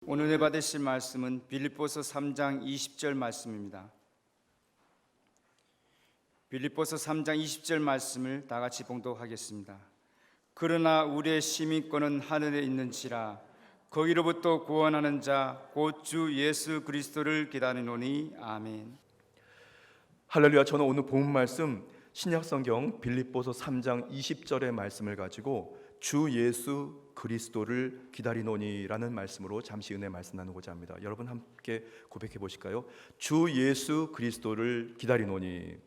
오늘 은혜 받으실 말씀은 빌립보서 3장 20절 말씀입니다. 빌립보서 3장 20절 말씀을 다 같이 봉독하겠습니다. 그러나 우리의 시민권은 하늘에 있는지라 거기로부터 구원하는 자 곧 주 예수 그리스도를 기다리노니. 아멘. 할렐루야. 저는 오늘 본 말씀 신약성경 빌립보서 3장 20절의 말씀을 가지고 주 예수 그리스도를 기다리노니라는 말씀으로 잠시 은혜 말씀 나누고자 합니다. 여러분 함께 고백해 보실까요? 주 예수 그리스도를 기다리노니.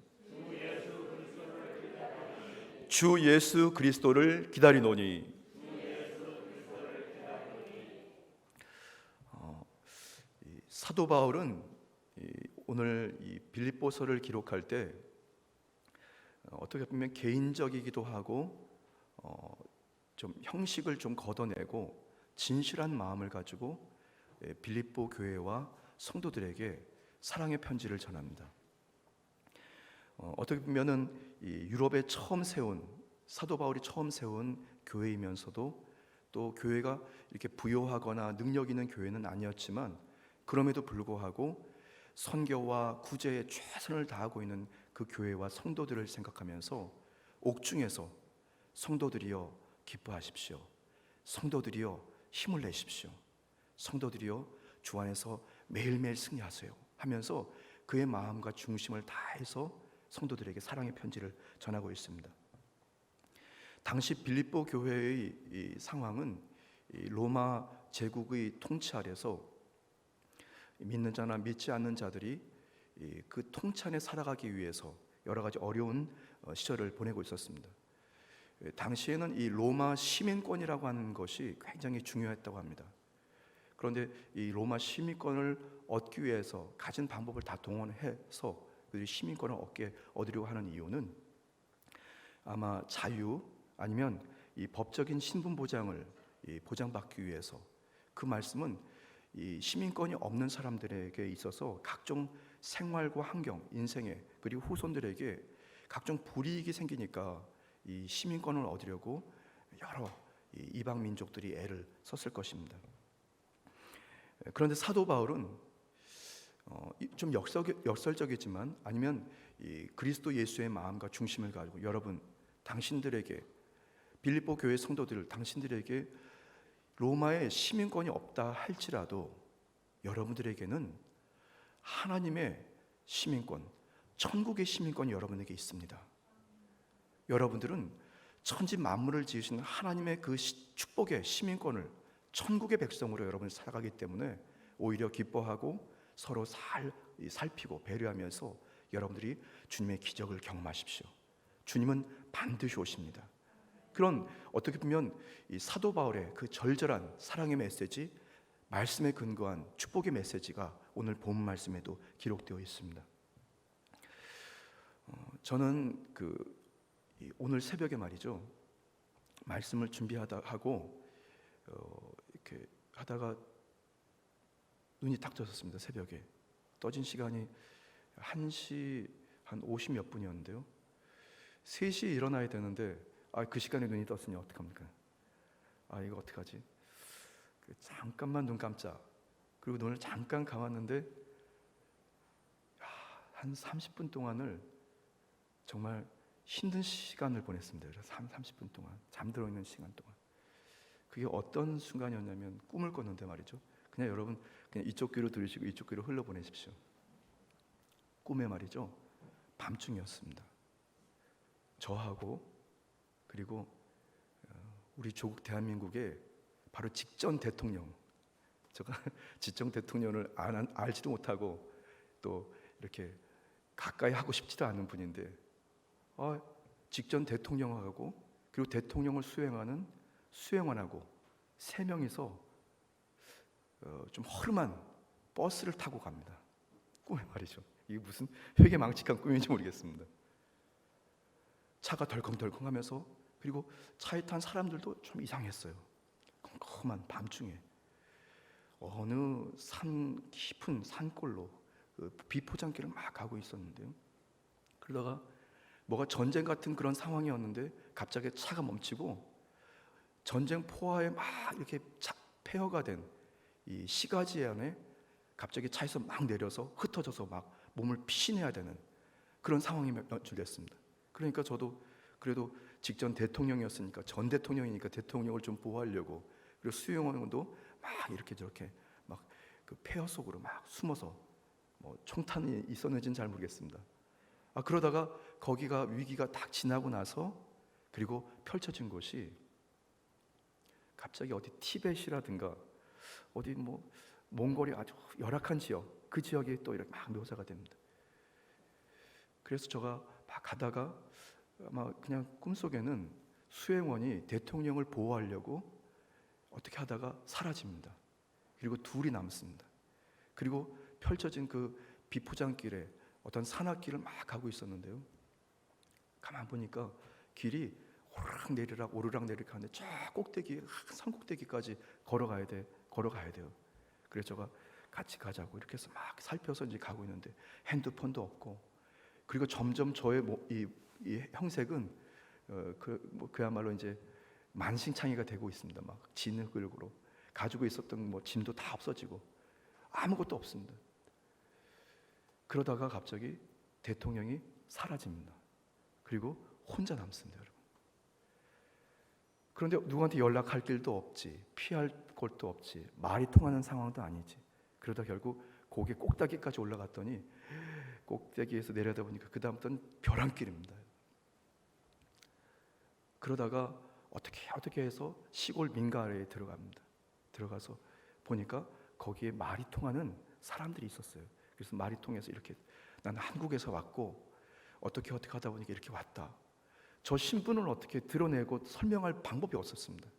주 예수 그리스도를 기다리노니. 사도 바울은 오늘 이 빌립보서를 기록할 때 어떻게 보면 개인적이기도 하고 좀 형식을 좀 걷어내고 진실한 마음을 가지고 빌립보 교회와 성도들에게 사랑의 편지를 전합니다. 어떻게 보면은 이 유럽에 처음 세운 사도 바울이 처음 세운 교회이면서도 또 교회가 이렇게 부요하거나 능력 있는 교회는 아니었지만 그럼에도 불구하고 선교와 구제에 최선을 다하고 있는 그 교회와 성도들을 생각하면서 옥중에서 성도들이여 기뻐하십시오. 성도들이여 힘을 내십시오. 성도들이여 주 안에서 매일매일 승리하세요 하면서 그의 마음과 중심을 다해서 성도들에게 사랑의 편지를 전하고 있습니다. 당시 빌립보 교회의 이 상황은 이 로마 제국의 통치 아래서 믿는 자나 믿지 않는 자들이 그 통치 안에 살아가기 위해서 여러 가지 어려운 시절을 보내고 있었습니다. 당시에는 이 로마 시민권이라고 하는 것이 굉장히 중요했다고 합니다. 그런데 이 로마 시민권을 얻기 위해서 가진 방법을 다 동원해서 그 시민권을 얻으려고 하는 이유는 아마 자유 아니면 이 법적인 신분 보장을 보장받기 위해서, 그 말씀은 이 시민권이 없는 사람들에게 있어서 각종 생활과 환경, 인생에 그리고 후손들에게 각종 불이익이 생기니까 이 시민권을 얻으려고 여러 이방 민족들이 애를 썼을 것입니다. 그런데 사도 바울은 좀 역설적이지만 아니면 이 그리스도 예수의 마음과 중심을 가지고 여러분, 당신들에게 빌립보 교회 성도들, 당신들에게 로마의 시민권이 없다 할지라도 여러분들에게는 하나님의 시민권, 천국의 시민권이 여러분에게 있습니다. 여러분들은 천지 만물을 지으신 하나님의 그 축복의 시민권을, 천국의 백성으로 여러분이 살아가기 때문에 오히려 기뻐하고 서로 살피고 배려하면서 여러분들이 주님의 기적을 경험하십시오. 주님은 반드시 오십니다. 그런 어떻게 보면 이 사도 바울의 그 절절한 사랑의 메시지, 말씀에 근거한 축복의 메시지가 오늘 본 말씀에도 기록되어 있습니다. 저는 오늘 새벽에 말이죠, 말씀을 준비하고 이렇게 하다가 눈이 딱 떠졌습니다. 새벽에 떠진 시간이 1시 한 50 몇 분이었는데요, 3시에 일어나야 되는데 그 시간에 눈이 떴으니 어떡합니까? 이거 어떡하지? 잠깐만 눈 감자. 그리고 눈을 잠깐 감았는데 한 30분 동안을 정말 힘든 시간을 보냈습니다. 그래서 30분 동안 잠들어 있는 시간 동안. 그게 어떤 순간이었냐면 꿈을 꿨는데 말이죠. 그냥 여러분 그냥 이쪽 귀로 들으시고 이쪽 귀로 흘려보내십시오. 꿈에 말이죠, 밤중이었습니다. 저하고 그리고 우리 조국 대한민국의 바로 직전 대통령, 제가 직전 대통령을 알지도 못하고 또 이렇게 가까이 하고 싶지도 않은 분인데 직전 대통령하고 그리고 대통령을 수행하는 수행원하고 3명이서 좀 허름한 버스를 타고 갑니다. 꿈에 말이죠. 이게 무슨 회개망측한 꿈인지 모르겠습니다. 차가 덜컹덜컹하면서, 그리고 차에 탄 사람들도 좀 이상했어요. 컴컴한 밤중에 어느 깊은 산골로 비포장길을 막 가고 있었는데요, 그러다가 뭐가 전쟁 같은 그런 상황이었는데 갑자기 차가 멈추고 전쟁 포화에 막 이렇게 폐허가 된 이 시가지 안에 갑자기 차에서 막 내려서 흩어져서 막 몸을 피신해야 되는 그런 상황이 연출됐습니다. 그러니까 저도 그래도 직전 대통령이었으니까, 전 대통령이니까 대통령을 좀 보호하려고, 그리고 수영원도 막 이렇게 저렇게 막 그 폐허 속으로 막 숨어서, 뭐 총탄이 있었는지는 잘 모르겠습니다. 그러다가 거기가 위기가 딱 지나고 나서, 그리고 펼쳐진 것이 갑자기 어디 티벳이라든가 어디 뭐 몽골이 아주 열악한 지역, 그 지역이 또 이렇게 막 묘사가 됩니다. 그래서 제가 막 가다가 아마 그냥 꿈속에는 수행원이 대통령을 보호하려고 어떻게 하다가 사라집니다. 그리고 둘이 남습니다. 그리고 펼쳐진 그 비포장길에 어떤 산악길을 막 가고 있었는데요, 가만 보니까 길이 오르락내리락 오르락내리락 하는데 저 꼭대기, 산 꼭대기까지 걸어가야 돼요. 그래서 제가 같이 가자고 이렇게 해서 막 살펴서 이제 가고 있는데 핸드폰도 없고, 그리고 점점 저의 이 형색은 그야말로 이제 만신창이가 되고 있습니다. 막 진흙으로 가지고 있었던 뭐 짐도 다 없어지고 아무것도 없습니다. 그러다가 갑자기 대통령이 사라집니다. 그리고 혼자 남습니다, 여러분. 그런데 누구한테 연락할 길도 없지, 피할 곳도 없지, 말이 통하는 상황도 아니지. 그러다 결국 고개 꼭대기까지 올라갔더니 꼭대기에서 내려다보니까 그 다음부터는 벼랑길입니다. 그러다가 어떻게 해서 시골 민가에 들어갑니다. 들어가서 보니까 거기에 말이 통하는 사람들이 있었어요. 그래서 말이 통해서 이렇게, 나는 한국에서 왔고 어떻게 하다 보니까 이렇게 왔다. 저 신분을 어떻게 드러내고 설명할 방법이 없었습니다.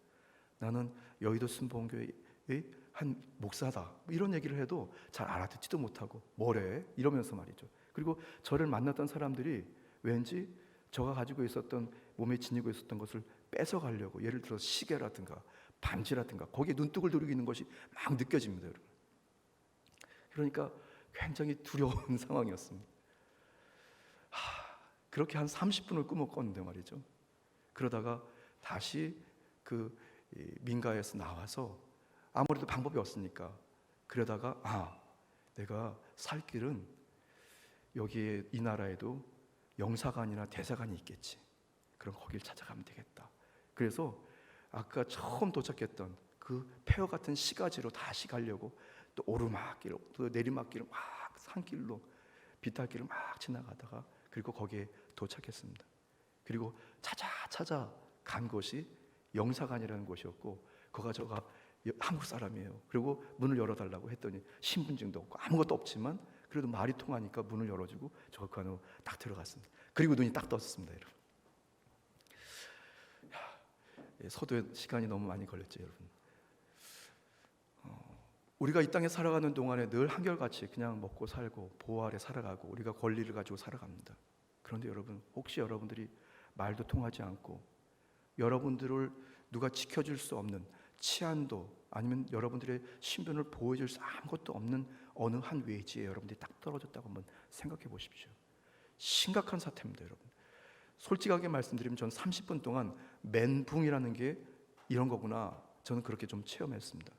나는 여의도 순복음교회의 한 목사다, 이런 얘기를 해도 잘 알아듣지도 못하고 뭐래 이러면서 말이죠. 그리고 저를 만났던 사람들이 왠지 저가 가지고 있었던, 몸에 지니고 있었던 것을 뺏어가려고, 예를 들어 시계라든가 반지라든가 거기에 눈독을 들이고 있는 것이 막 느껴집니다, 여러분. 그러니까 굉장히 두려운 상황이었습니다. 그렇게 한 30분을 꿈을 꿨는데 말이죠. 그러다가 다시 그 민가에서 나와서, 아무래도 방법이 없으니까, 그러다가 내가 살 길은 여기에, 이 나라에도 영사관이나 대사관이 있겠지. 그럼 거길 찾아가면 되겠다. 그래서 아까 처음 도착했던 그 폐허 같은 시가지로 다시 가려고 또 오르막길, 또 내리막길을 막 산길로, 비탈길을 막 지나가다가 그리고 거기에 도착했습니다. 그리고 찾아 간 곳이 영사관이라는 곳이었고, 거기가 저가 한국 사람이에요. 그리고 문을 열어달라고 했더니 신분증도 없고 아무것도 없지만 그래도 말이 통하니까 문을 열어주고 저가 그 안으로 딱 들어갔습니다. 그리고 눈이 딱 떴습니다, 여러분. 서두에 시간이 너무 많이 걸렸죠, 여러분. 우리가 이 땅에 살아가는 동안에 늘 한결같이 그냥 먹고 살고 보호 아래 살아가고 우리가 권리를 가지고 살아갑니다. 그런데 여러분, 혹시 여러분들이 말도 통하지 않고 여러분들을 누가 지켜줄 수 없는, 치안도 아니면 여러분들의 신분을 보호해줄 수 아무것도 없는 어느 한 외지에 여러분들이 딱 떨어졌다고 한번 생각해 보십시오. 심각한 사태입니다, 여러분. 솔직하게 말씀드리면 전 30분 동안 멘붕이라는 게 이런 거구나, 저는 그렇게 좀 체험했습니다.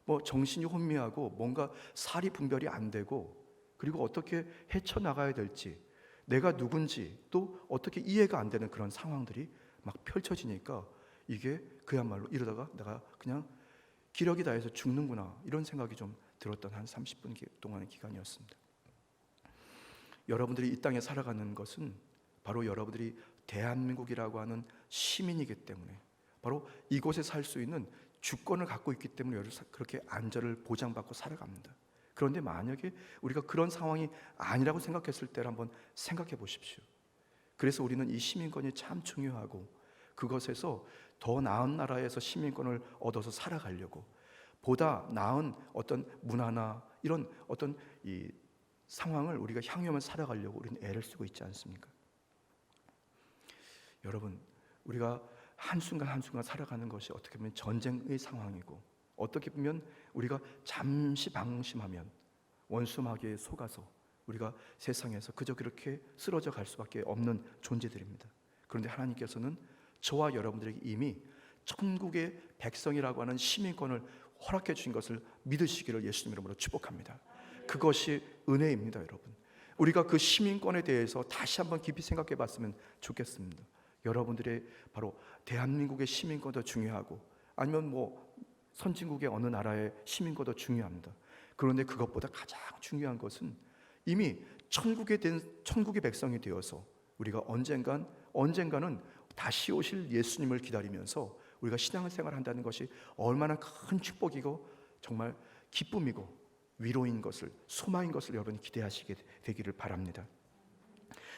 뭐 정신이 혼미하고 뭔가 사리 분별이 안 되고, 그리고 어떻게 헤쳐나가야 될지, 내가 누군지 또 어떻게 이해가 안 되는 그런 상황들이 막 펼쳐지니까 이게 그야말로 이러다가 내가 그냥 기력이 다해서 죽는구나, 이런 생각이 좀 들었던 한 30분 동안의 기간이었습니다. 여러분들이 이 땅에 살아가는 것은 바로 여러분들이 대한민국이라고 하는 시민이기 때문에, 바로 이곳에 살 수 있는 주권을 갖고 있기 때문에 그렇게 안전을 보장받고 살아갑니다. 그런데 만약에 우리가 그런 상황이 아니라고 생각했을 때를 한번 생각해 보십시오. 그래서 우리는 이 시민권이 참 중요하고, 그것에서 더 나은 나라에서 시민권을 얻어서 살아가려고, 보다 나은 어떤 문화나 이런 어떤 이 상황을 우리가 향유하며 살아가려고 우리는 애를 쓰고 있지 않습니까? 여러분, 우리가 한순간 한순간 살아가는 것이 어떻게 보면 전쟁의 상황이고, 어떻게 보면 우리가 잠시 방심하면 원수마귀에 속아서 우리가 세상에서 그저 그렇게 쓰러져 갈 수밖에 없는 존재들입니다. 그런데 하나님께서는 저와 여러분들에게 이미 천국의 백성이라고 하는 시민권을 허락해 주신 것을 믿으시기를 예수님 이름으로 축복합니다. 그것이 은혜입니다, 여러분. 우리가 그 시민권에 대해서 다시 한번 깊이 생각해 봤으면 좋겠습니다. 여러분들의 바로 대한민국의 시민권도 중요하고 아니면 선진국의 어느 나라의 시민권도 중요합니다. 그런데 그것보다 가장 중요한 것은 이미 천국의 백성이 되어서 우리가 언젠가는 다시 오실 예수님을 기다리면서 우리가 신앙생활을 한다는 것이 얼마나 큰 축복이고 정말 기쁨이고 위로인 것을, 소망인 것을 여러분이 기대하시게 되기를 바랍니다.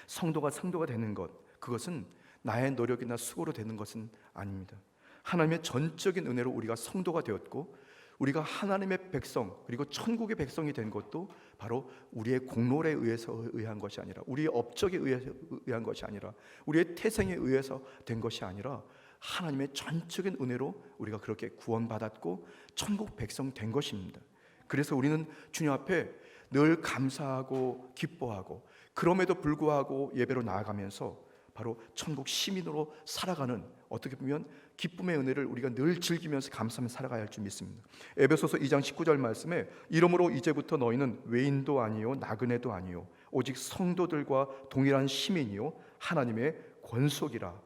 성도가 되는 것, 그것은 나의 노력이나 수고로 되는 것은 아닙니다. 하나님의 전적인 은혜로 우리가 성도가 되었고, 우리가 하나님의 백성 그리고 천국의 백성이 된 것도 바로 우리의 공로에 의한 것이 아니라, 우리의 업적에 의한 것이 아니라, 우리의 태생에 의해서 된 것이 아니라 하나님의 전적인 은혜로 우리가 그렇게 구원받았고 천국 백성 된 것입니다. 그래서 우리는 주님 앞에 늘 감사하고 기뻐하고, 그럼에도 불구하고 예배로 나아가면서 바로 천국 시민으로 살아가는, 어떻게 보면 기쁨의 은혜를 우리가 늘 즐기면서 감사하며 살아가야 할 줄 믿습니다. 에베소서 2장 19절 말씀에 이러므로 이제부터 너희는 외인도 아니요 나그네도 아니요 오직 성도들과 동일한 시민이요 하나님의 권속이라.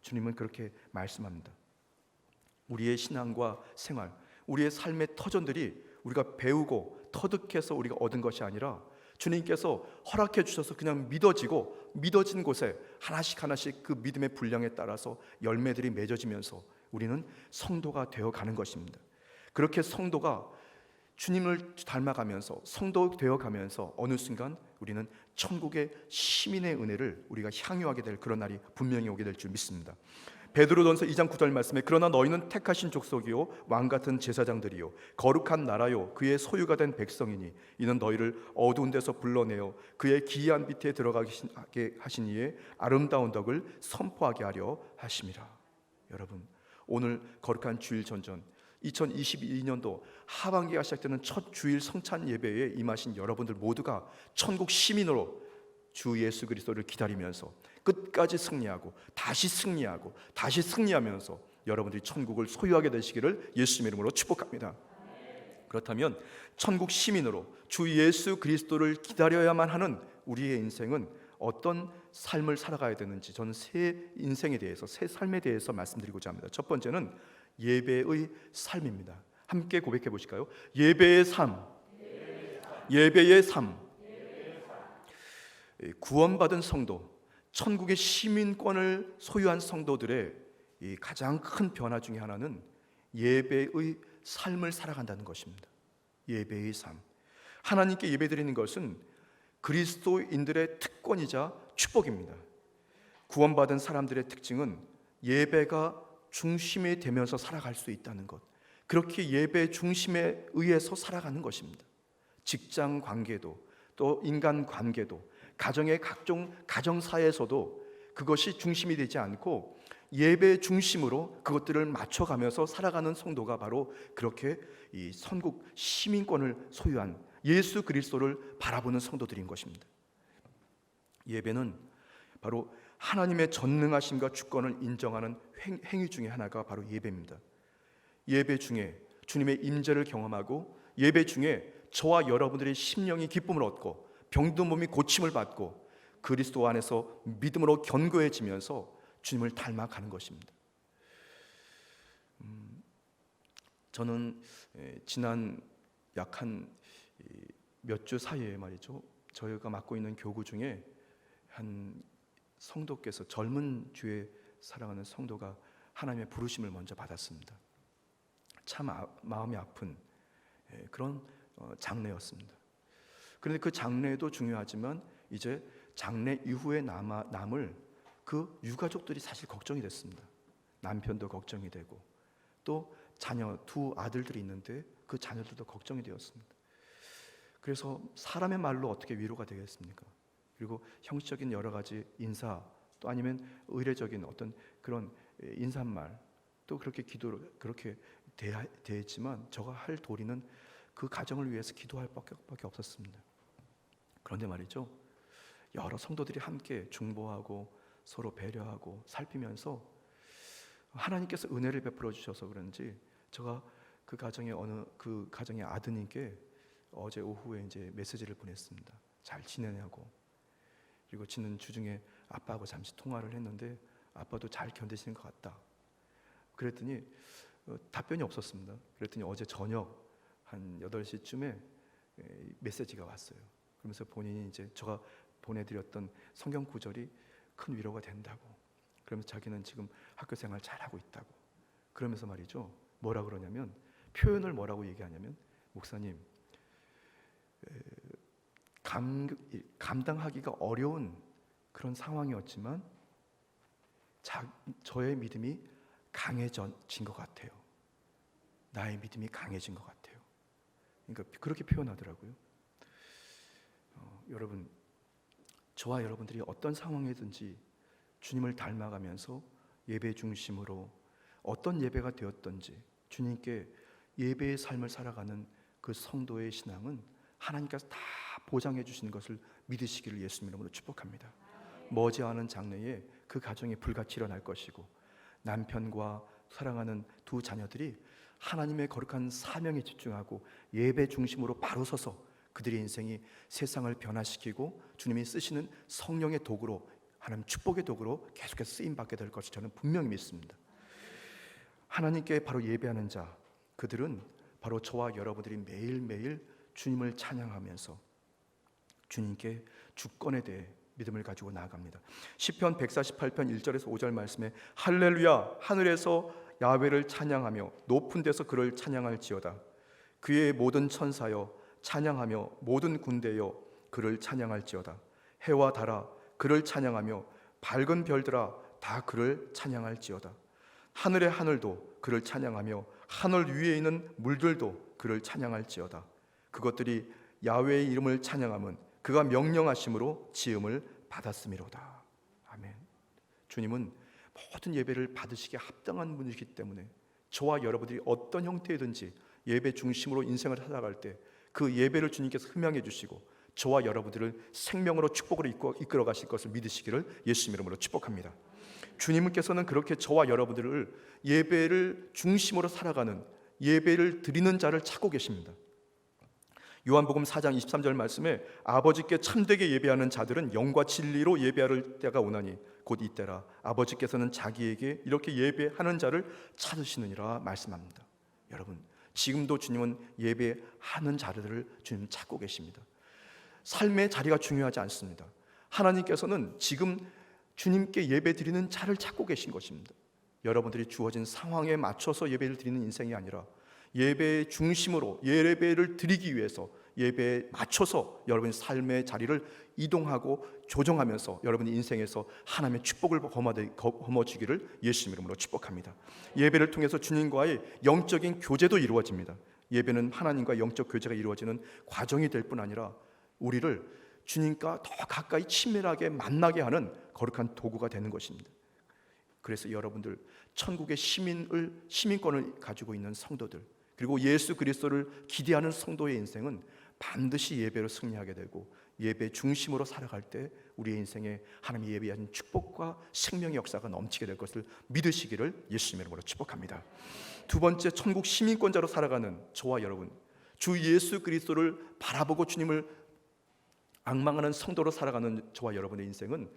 주님은 그렇게 말씀합니다. 우리의 신앙과 생활, 우리의 삶의 터전들이 우리가 배우고 터득해서 우리가 얻은 것이 아니라 주님께서 허락해 주셔서 그냥 믿어진 곳에 하나씩 그 믿음의 분량에 따라서 열매들이 맺어지면서 우리는 성도가 되어가는 것입니다. 그렇게 성도가 주님을 닮아가면서 성도 되어가면서 어느 순간 우리는 천국의 시민의 은혜를 우리가 향유하게 될 그런 날이 분명히 오게 될 줄 믿습니다. 베드로전서 2장 9절 말씀에 그러나 너희는 택하신 족속이요 왕같은 제사장들이요 거룩한 나라요 그의 소유가 된 백성이니 이는 너희를 어두운 데서 불러내어 그의 기이한 빛에 들어가게 하신 이의 아름다운 덕을 선포하게 하려 하심이라. 여러분, 오늘 거룩한 주일 전전 2022년도 하반기가 시작되는 첫 주일 성찬 예배에 임하신 여러분들 모두가 천국 시민으로 주 예수 그리스도를 기다리면서 끝까지 승리하고 다시 승리하면서 여러분들이 천국을 소유하게 되시기를 예수님의 이름으로 축복합니다. 그렇다면 천국 시민으로 주 예수 그리스도를 기다려야만 하는 우리의 인생은 어떤 삶을 살아가야 되는지, 저는 새 인생에 대해서, 새 삶에 대해서 말씀드리고자 합니다. 첫 번째는 예배의 삶입니다. 함께 고백해 보실까요? 예배의 삶. 구원받은 성도, 천국의 시민권을 소유한 성도들의 이 가장 큰 변화 중에 하나는 예배의 삶을 살아간다는 것입니다. 예배의 삶. 하나님께 예배드리는 것은 그리스도인들의 특권이자 축복입니다. 구원받은 사람들의 특징은 예배가 중심이 되면서 살아갈 수 있다는 것, 그렇게 예배 중심에 의해서 살아가는 것입니다. 직장 관계도, 또 인간 관계도, 가정의 각종 가정사에서도 그것이 중심이 되지 않고 예배 중심으로 그것들을 맞춰가면서 살아가는 성도가 바로 그렇게 이 선국 시민권을 소유한 예수 그리스도를 바라보는 성도들인 것입니다. 예배는 바로 하나님의 전능하심과 주권을 인정하는 행위 중에 하나가 바로 예배입니다. 예배 중에 주님의 임재를 경험하고, 예배 중에 저와 여러분들의 심령이 기쁨을 얻고 병든 몸이 고침을 받고 그리스도 안에서 믿음으로 견고해지면서 주님을 닮아가는 것입니다. 저는 지난 약 한 몇 주 사이에 말이죠, 저희가 맡고 있는 교구 중에 한 성도께서, 젊은 주에 살아가는 성도가 하나님의 부르심을 먼저 받았습니다. 참 마음이 아픈 그런 장례였습니다. 그런데 그 장례도 중요하지만 이제 장례 이후에 남을 그 유가족들이 사실 걱정이 됐습니다. 남편도 걱정이 되고, 또 자녀 두 아들들이 있는데 그 자녀들도 걱정이 되었습니다. 그래서 사람의 말로 어떻게 위로가 되겠습니까? 그리고 형식적인 여러 가지 인사, 또 아니면 의례적인 어떤 그런 인사말, 또 그렇게 기도를 그렇게 대했지만 저가 할 도리는 그 가정을 위해서 기도할 밖에 없었습니다. 그런데 말이죠, 여러 성도들이 함께 중보하고 서로 배려하고 살피면서 하나님께서 은혜를 베풀어 주셔서 그런지 제가 그 가정의 아드님께 어제 오후에 이제 메시지를 보냈습니다. 잘 지내냐고. 그리고 지는 주중에 아빠하고 잠시 통화를 했는데 아빠도 잘 견디시는 것 같다. 그랬더니 답변이 없었습니다. 그랬더니 어제 저녁 한 8시쯤에 메시지가 왔어요. 그러면서 본인이 이제 제가 보내드렸던 성경 구절이 큰 위로가 된다고. 그러면서 자기는 지금 학교 생활 잘하고 있다고. 그러면서 말이죠, 뭐라 그러냐면, 표현을 뭐라고 얘기하냐면, 목사님, 감당하기가 어려운 그런 상황이었지만 저의 믿음이 강해진 것 같아요. 나의 믿음이 강해진 것 같아요. 그러니까 그렇게 표현하더라고요. 여러분, 저와 여러분들이 어떤 상황이든지 주님을 닮아가면서 예배 중심으로 어떤 예배가 되었든지 주님께 예배의 삶을 살아가는 그 성도의 신앙은 하나님께서 다 보장해 주시는 것을 믿으시기를 예수님 이름으로 축복합니다. 머지않은 장래에 그 가정이 불같이 일어날 것이고, 남편과 사랑하는 두 자녀들이 하나님의 거룩한 사명에 집중하고 예배 중심으로 바로 서서 그들의 인생이 세상을 변화시키고 주님이 쓰시는 성령의 도구로, 하나님 축복의 도구로 계속해서 쓰임받게 될 것을 저는 분명히 믿습니다. 하나님께 바로 예배하는 자, 그들은 바로 저와 여러분들이 매일매일 주님을 찬양하면서 주님께 주권에 대해 믿음을 가지고 나아갑니다. 시편 148편 1절에서 5절 말씀에 할렐루야, 하늘에서 야훼를 찬양하며 높은 데서 그를 찬양할지어다. 그의 모든 천사여 찬양하며 모든 군대여 그를 찬양할지어다. 해와 달아 그를 찬양하며 밝은 별들아 다 그를 찬양할지어다. 하늘의 하늘도 그를 찬양하며 하늘 위에 있는 물들도 그를 찬양할지어다. 그것들이 야훼의 이름을 찬양함은 그가 명령하심으로 지음을 받았음이로다. 아멘. 주님은 모든 예배를 받으시기에 합당한 분이시기 때문에 저와 여러분들이 어떤 형태이든지 예배 중심으로 인생을 살아갈 때 그 예배를 주님께서 흠양해 주시고 저와 여러분들을 생명으로 축복으로 이끌어 가실 것을 믿으시기를 예수님 이름으로 축복합니다. 주님께서는 그렇게 저와 여러분들을 예배를 중심으로 살아가는, 예배를 드리는 자를 찾고 계십니다. 요한복음 4장 23절 말씀에 아버지께 참되게 예배하는 자들은 영과 진리로 예배할 때가 오나니 곧 이때라. 아버지께서는 자기에게 이렇게 예배하는 자를 찾으시느니라 말씀합니다. 여러분, 지금도 주님은 예배하는 자들을 주님 찾고 계십니다. 삶의 자리가 중요하지 않습니다. 하나님께서는 지금 주님께 예배 드리는 자를 찾고 계신 것입니다. 여러분들이 주어진 상황에 맞춰서 예배를 드리는 인생이 아니라 예배의 중심으로 예배를 드리기 위해서 예배에 맞춰서 여러분의 삶의 자리를 이동하고 조정하면서 여러분의 인생에서 하나님의 축복을 거머쥐기를 예수님 이름으로 축복합니다. 예배를 통해서 주님과의 영적인 교제도 이루어집니다. 예배는 하나님과 영적 교제가 이루어지는 과정이 될 뿐 아니라 우리를 주님과 더 가까이 친밀하게 만나게 하는 거룩한 도구가 되는 것입니다. 그래서 여러분들, 천국의 시민권을 가지고 있는 성도들, 그리고 예수 그리스도를 기대하는 성도의 인생은 반드시 예배로 승리하게 되고 예배 중심으로 살아갈 때 우리의 인생에 하나님이 예배하신 축복과 생명의 역사가 넘치게 될 것을 믿으시기를 예수님의 이름으로 축복합니다. 두 번째, 천국 시민권자로 살아가는 저와 여러분, 주 예수 그리스도를 바라보고 주님을 앙망하는 성도로 살아가는 저와 여러분의 인생은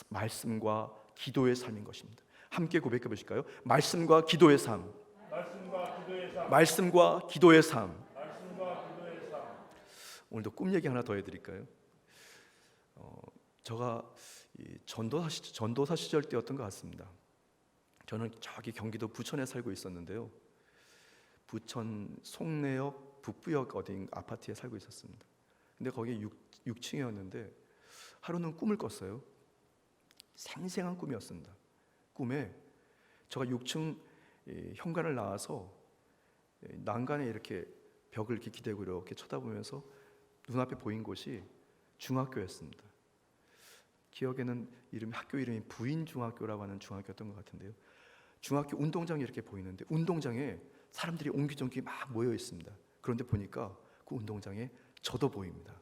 말씀과 기도의 삶인 것입니다. 함께 고백해 보실까요? 말씀과 기도의 삶. 말씀과 기도의 삶. 오늘도 꿈 얘기 하나 더 해드릴까요? 제가 전도사 시절 때였던 것 같습니다. 저는 저기 경기도 부천에 살고 있었는데요. 부천 송내역 북부역 어딘 아파트에 살고 있었습니다. 근데 거기 6층이었는데 하루는 꿈을 꿨어요. 생생한 꿈이었습니다. 꿈에 제가 6층 현관을 나와서 난간에 이렇게 벽을 이렇게 기대고 이렇게 쳐다보면서 눈앞에 보인 곳이 중학교였습니다. 기억에는 학교 이름이 부인중학교라고 하는 중학교였던 것 같은데요. 중학교 운동장이 이렇게 보이는데 운동장에 사람들이 옹기종기 막 모여 있습니다. 그런데 보니까 그 운동장에 저도 보입니다.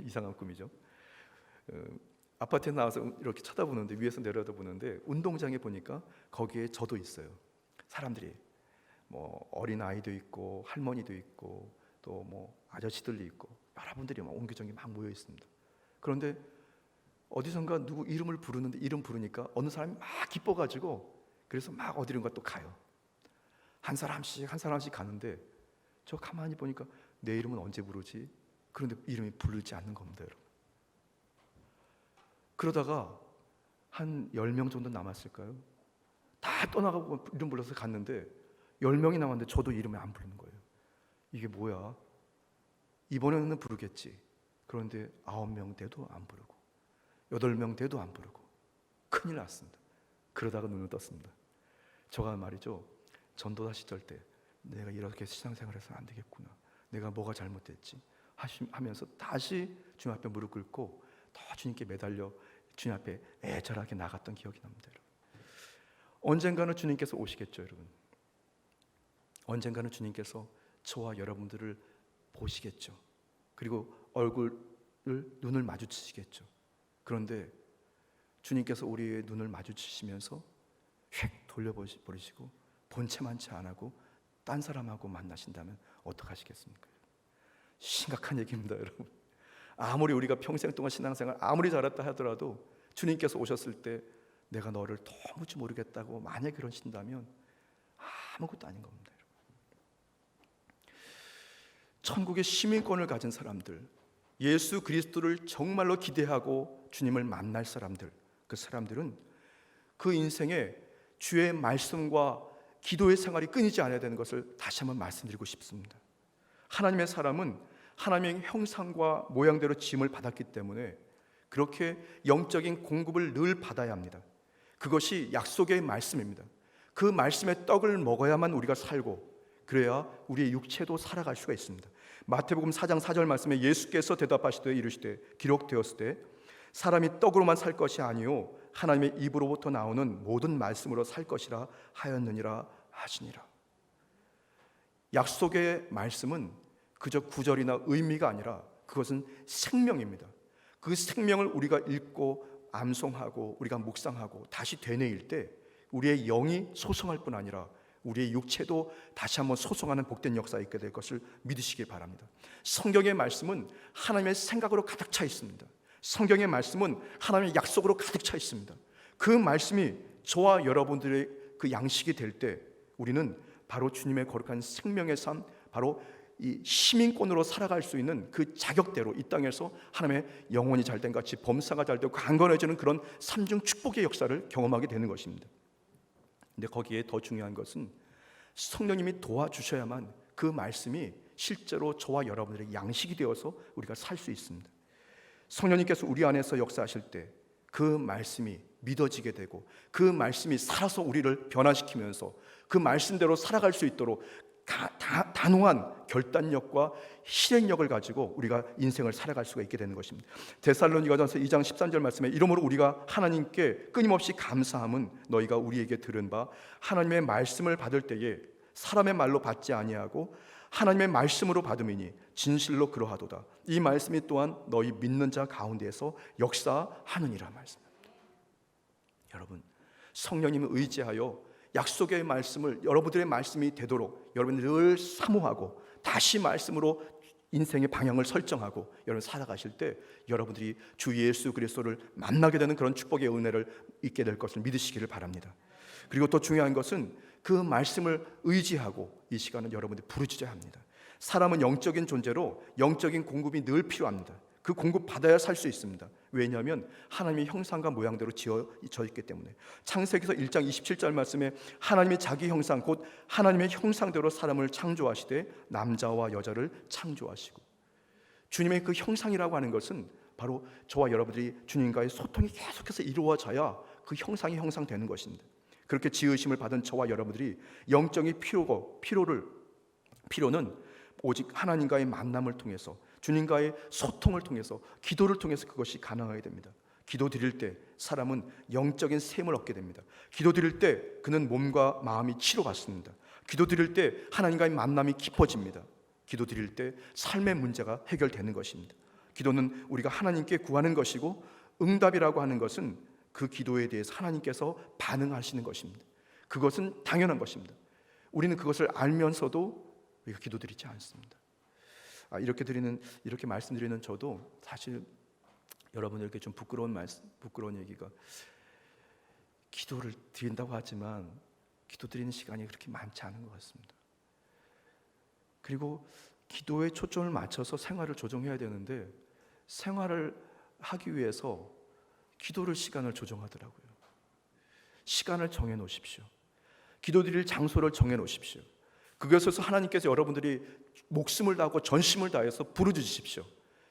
이상한 꿈이죠. 아파트에 나와서 이렇게 쳐다보는데, 위에서 내려다보는데 운동장에 보니까 거기에 저도 있어요. 사람들이 뭐 어린 아이도 있고 할머니도 있고 또 뭐 아저씨들도 있고 여러분들이 막 옹기종기 막 모여 있습니다. 그런데 어디선가 누구 이름을 부르는데 이름 부르니까 어느 사람이 막 기뻐가지고 그래서 막 어디론가 또 가요. 한 사람씩 한 사람씩 가는데 저 가만히 보니까 내 이름은 언제 부르지? 그런데 이름이 부르지 않는 겁니다, 여러분. 그러다가 한 10명 정도 남았을까요? 다 떠나가고 이름 불러서 갔는데 10명이 남았는데 저도 이름을 안 부르는 거예요. 이게 뭐야? 이번에는 부르겠지. 그런데 9명 돼도 안 부르고 8명 돼도 안 부르고 큰일 났습니다. 그러다가 눈을 떴습니다. 저가 말이죠, 전도사 시절 때 내가 이렇게 신앙생활해서는 안 되겠구나, 내가 뭐가 잘못됐지 하면서 다시 주님 앞에 무릎 꿇고 더 주님께 매달려 주님 앞에 애절하게 나갔던 기억이 납니다. 여러분. 언젠가는 주님께서 오시겠죠, 여러분. 언젠가는 주님께서 저와 여러분들을 보시겠죠. 그리고 눈을 마주치시겠죠. 그런데 주님께서 우리의 눈을 마주치시면서 휙 돌려버리시고 본체만 채 안 하고 딴 사람하고 만나신다면 어떡하시겠습니까? 심각한 얘기입니다, 여러분. 아무리 우리가 평생 동안 신앙생활 아무리 잘했다 하더라도 주님께서 오셨을 때 내가 너를 도무지 모르겠다고 만약에 그러신다면 아무것도 아닌 겁니다, 여러분. 천국의 시민권을 가진 사람들, 예수 그리스도를 정말로 기대하고 주님을 만날 사람들, 그 사람들은 그 인생에 주의 말씀과 기도의 생활이 끊이지 않아야 되는 것을 다시 한번 말씀드리고 싶습니다. 하나님의 사람은 하나님의 형상과 모양대로 지음을 받았기 때문에 그렇게 영적인 공급을 늘 받아야 합니다. 그것이 약속의 말씀입니다. 그 말씀의 떡을 먹어야만 우리가 살고 그래야 우리의 육체도 살아갈 수가 있습니다. 마태복음 4장 4절 말씀에 예수께서 대답하시되 이르시되 기록되었을 때 사람이 떡으로만 살 것이 아니요 하나님의 입으로부터 나오는 모든 말씀으로 살 것이라 하였느니라 하시니라. 약속의 말씀은 그저 구절이나 의미가 아니라 그것은 생명입니다. 그 생명을 우리가 읽고 암송하고 우리가 묵상하고 다시 되뇌일 때 우리의 영이 소성할 뿐 아니라 우리의 육체도 다시 한번 소성하는 복된 역사가 있게 될 것을 믿으시기 바랍니다. 성경의 말씀은 하나님의 생각으로 가득 차 있습니다. 성경의 말씀은 하나님의 약속으로 가득 차 있습니다. 그 말씀이 저와 여러분들의 그 양식이 될 때 우리는 바로 주님의 거룩한 생명의 삶, 바로 이 시민권으로 살아갈 수 있는 그 자격대로 이 땅에서 하나님의 영혼이 잘된 같이 범사가 잘되고 강건해지는 그런 삼중 축복의 역사를 경험하게 되는 것입니다. 근데 거기에 더 중요한 것은 성령님이 도와주셔야만 그 말씀이 실제로 저와 여러분들의 양식이 되어서 우리가 살 수 있습니다. 성령님께서 우리 안에서 역사하실 때 그 말씀이 믿어지게 되고 그 말씀이 살아서 우리를 변화시키면서 그 말씀대로 살아갈 수 있도록 단호한 결단력과 실행력을 가지고 우리가 인생을 살아갈 수가 있게 되는 것입니다. 데살로니가전서 2장 13절 말씀에 이러므로 우리가 하나님께 끊임없이 감사함은 너희가 우리에게 들은 바 하나님의 말씀을 받을 때에 사람의 말로 받지 아니하고 하나님의 말씀으로 받음이니 진실로 그러하도다. 이 말씀이 또한 너희 믿는 자 가운데에서 역사하느니라 말씀입니다. 여러분, 성령님을 의지하여 약속의 말씀을 여러분들의 말씀이 되도록 여러분들 늘 사모하고 다시 말씀으로 인생의 방향을 설정하고 여러분 살아가실 때 여러분들이 주 예수 그리스도를 만나게 되는 그런 축복의 은혜를 있게 될 것을 믿으시기를 바랍니다. 그리고 또 중요한 것은 그 말씀을 의지하고 이 시간은 여러분들이 부르짖어야 합니다. 사람은 영적인 존재로 영적인 공급이 늘 필요합니다. 그 공급 받아야 살 수 있습니다. 왜냐하면 하나님의 형상과 모양대로 지어져 있기 때문에. 창세기서 1장 27절 말씀에 하나님이 자기 형상 곧 하나님의 형상대로 사람을 창조하시되 남자와 여자를 창조하시고, 주님의 그 형상이라고 하는 것은 바로 저와 여러분들이 주님과의 소통이 계속해서 이루어져야 그 형상이 형상되는 것입니다. 그렇게 지으심을 받은 저와 여러분들이 영적인 필요는 오직 하나님과의 만남을 통해서 주님과의 소통을 통해서 기도를 통해서 그것이 가능하게 됩니다. 기도 드릴 때 사람은 영적인 샘을 얻게 됩니다. 기도 드릴 때 그는 몸과 마음이 치료받습니다. 기도 드릴 때 하나님과의 만남이 깊어집니다. 기도 드릴 때 삶의 문제가 해결되는 것입니다. 기도는 우리가 하나님께 구하는 것이고 응답이라고 하는 것은 그 기도에 대해서 하나님께서 반응하시는 것입니다. 그것은 당연한 것입니다. 우리는 그것을 알면서도 우리가 기도드리지 않습니다. 이렇게 말씀드리는 저도 사실 여러분들께 좀 부끄러운 얘기가, 기도를 드린다고 하지만 기도 드리는 시간이 그렇게 많지 않은 것 같습니다. 그리고 기도에 초점을 맞춰서 생활을 조정해야 되는데, 생활을 하기 위해서 기도를 시간을 조정하더라고요. 시간을 정해 놓으십시오. 기도드릴 장소를 정해 놓으십시오. 그것에서 하나님께서 여러분들이 목숨을 다하고 전심을 다해서 부르짖으십시오.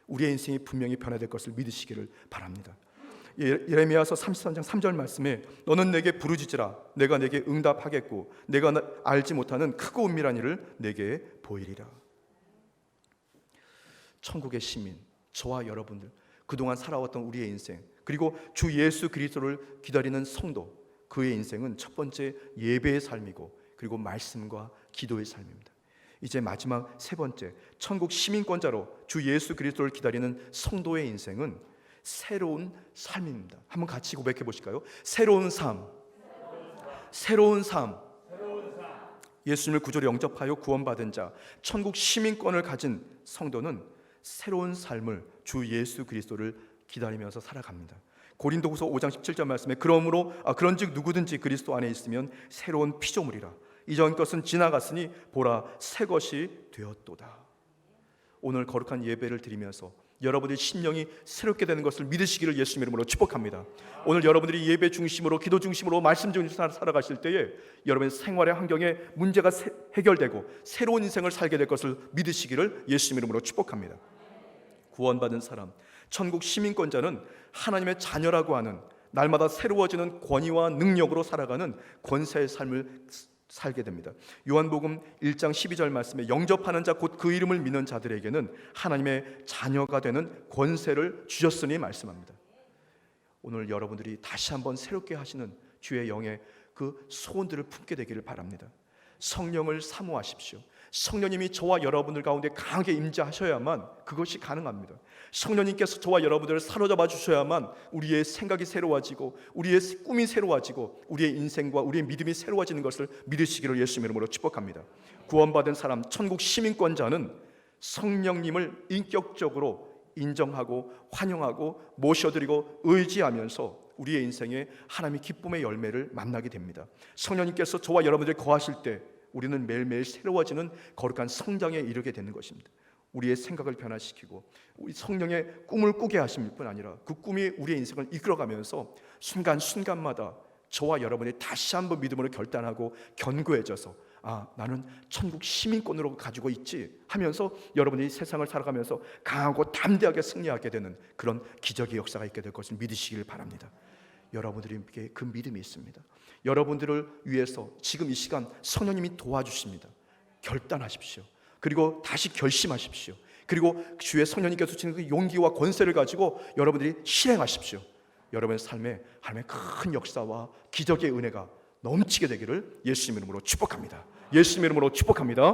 우리의 인생이 분명히 변화될 것을 믿으시기를 바랍니다. 예레미야서 33장 3절 말씀에 너는 내게 부르짖으라 내가 내게 응답하겠고 내가 알지 못하는 크고 은밀한 일을 내게 보이리라. 천국의 시민, 저와 여러분들, 그동안 살아왔던 우리의 인생, 그리고 주 예수 그리스도를 기다리는 성도, 그의 인생은 첫 번째 예배의 삶이고, 그리고 말씀과 기도의 삶입니다. 이제 마지막 세 번째, 천국 시민권자로 주 예수 그리스도를 기다리는 성도의 인생은 새로운 삶입니다. 한번 같이 고백해 보실까요? 새로운 삶. 새로운 삶. 예수님을 구주로 영접하여 구원받은 자, 천국 시민권을 가진 성도는 새로운 삶을, 주 예수 그리스도를 기다리면서 살아갑니다. 고린도후서 5장 17절 말씀에 그런즉 누구든지 그리스도 안에 있으면 새로운 피조물이라 이전 것은 지나갔으니 보라 새 것이 되었도다. 오늘 거룩한 예배를 드리면서 여러분들의 심령이 새롭게 되는 것을 믿으시기를 예수님 이름으로 축복합니다. 오늘 여러분들이 예배 중심으로, 기도 중심으로, 말씀 중심으로 살아가실 때에 여러분의 생활의 환경에 문제가 해결되고 새로운 인생을 살게 될 것을 믿으시기를 예수님 이름으로 축복합니다. 구원받은 사람, 천국 시민권자는 하나님의 자녀라고 하는 날마다 새로워지는 권위와 능력으로 살아가는 권세의 삶을 살게 됩니다. 요한복음 1장 12절 말씀에 영접하는 자 곧 그 이름을 믿는 자들에게는 하나님의 자녀가 되는 권세를 주셨으니 말씀합니다. 오늘 여러분들이 다시 한번 새롭게 하시는 주의 영의 그 소원들을 품게 되기를 바랍니다. 성령을 사모하십시오. 성령님이 저와 여러분들 가운데 강하게 임재하셔야만 그것이 가능합니다. 성령님께서 저와 여러분들을 사로잡아 주셔야만 우리의 생각이 새로워지고 우리의 꿈이 새로워지고 우리의 인생과 우리의 믿음이 새로워지는 것을 믿으시기를 예수님 이름으로 축복합니다. 구원받은 사람, 천국 시민권자는 성령님을 인격적으로 인정하고 환영하고 모셔드리고 의지하면서 우리의 인생에 하나님의 기쁨의 열매를 만나게 됩니다. 성령님께서 저와 여러분들이 거하실 때 우리는 매일매일 새로워지는 거룩한 성장에 이르게 되는 것입니다. 우리의 생각을 변화시키고 우리 성령의 꿈을 꾸게 하실 뿐 아니라 그 꿈이 우리의 인생을 이끌어가면서 순간순간마다 저와 여러분이 다시 한번 믿음으로 결단하고 견고해져서 나는 천국 시민권으로 가지고 있지 하면서 여러분이 세상을 살아가면서 강하고 담대하게 승리하게 되는 그런 기적의 역사가 있게 될 것을 믿으시길 바랍니다. 여러분들에게 그 믿음이 있습니다. 여러분들을 위해서 지금 이 시간 성령님이 도와주십니다. 결단하십시오. 그리고 다시 결심하십시오. 그리고 주의 성령님께서 주시는 그 용기와 권세를 가지고 여러분들이 실행하십시오. 여러분의 삶에 하나님의 큰 역사와 기적의 은혜가 넘치게 되기를 예수님 이름으로 축복합니다. 예수님 이름으로 축복합니다.